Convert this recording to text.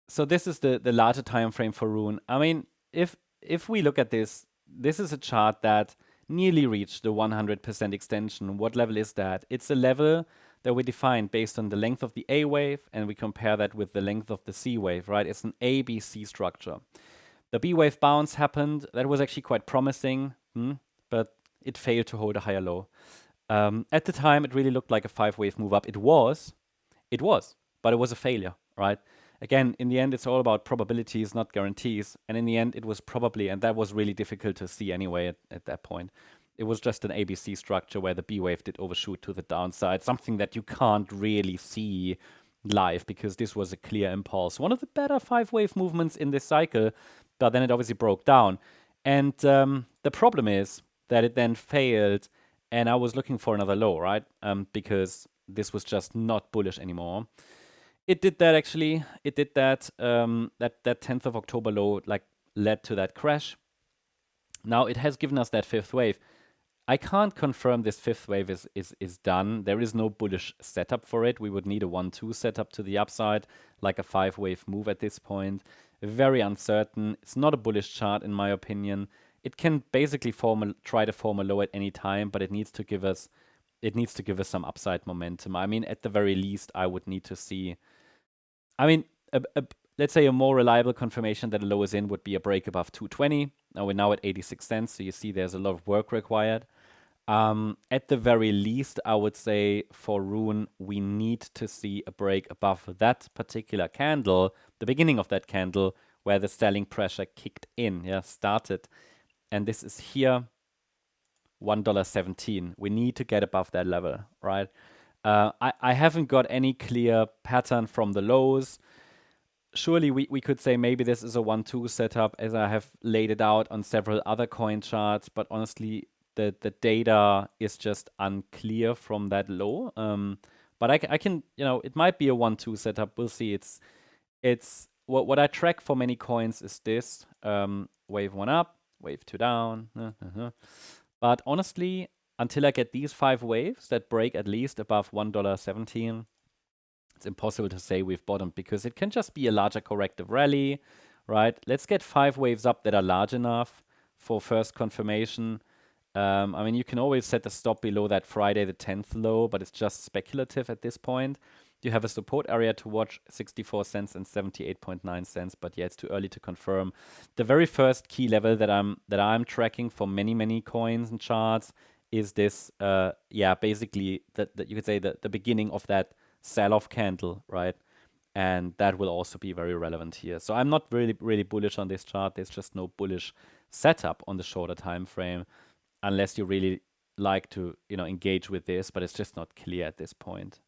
So this is the larger time frame for Rune. I mean, if we look at this, this is a chart that nearly reached the 100% extension. What level is that? It's a level that we defined based on the length of the A wave, and we compare that with the length of the C wave, right? It's an A, B, C structure. The B wave bounce happened. That was actually quite promising, but it failed to hold a higher low. At the time, it really looked like a 5-wave move up. It was, but it was a failure, right? Again, in the end, it's all about probabilities, not guarantees. And in the end, it was probably, and that was really difficult to see anyway at that point. It was just an ABC structure where the B wave did overshoot to the downside, something that you can't really see live because this was a clear impulse. One of the better 5-wave movements in this cycle, but then it obviously broke down. And the problem is that it then failed, and I was looking for another low, right? Because this was just not bullish anymore. It did that actually. It did that. That 10th of October low like led to that crash. Now it has given us that 5th wave. I can't confirm this 5th wave is done. There is no bullish setup for it. We would need a 1-2 setup to the upside, like a 5-wave move at this point. Very uncertain. It's not a bullish chart in my opinion. It can basically try to form a low at any time, but it needs to give us some upside momentum. I mean, at the very least, I would need to see. I mean, let's say a more reliable confirmation that a low is in would be a break above 220. Now we're now at 86 cents, so you see there's a lot of work required. At the very least, I would say for Rune, we need to see a break above that particular candle, the beginning of that candle, where the selling pressure kicked in, started. And this is here, $1.17. We need to get above that level, right? I haven't got any clear pattern from the lows. Surely we could say maybe this is a 1-2 setup as I have laid it out on several other coin charts, but honestly, the data is just unclear from that low. But I can, it might be a 1-2 setup. We'll see. It's what I track for many coins is this. Wave 1 up, wave 2 down. But honestly, until I get these 5 waves that break at least above $1.17, it's impossible to say we've bottomed because it can just be a larger corrective rally, right? Let's get 5 waves up that are large enough for first confirmation. I mean, you can always set a stop below that Friday the 10th low, but it's just speculative at this point. You have a support area to watch, 64 cents and 78.9 cents, but yeah, it's too early to confirm. The very first key level that I'm tracking for many coins and charts is this, basically that you could say the beginning of that sell-off candle, right? And that will also be very relevant here. So I'm not really bullish on this chart. There's just no bullish setup on the shorter time frame, unless you really like to engage with this, but it's just not clear at this point.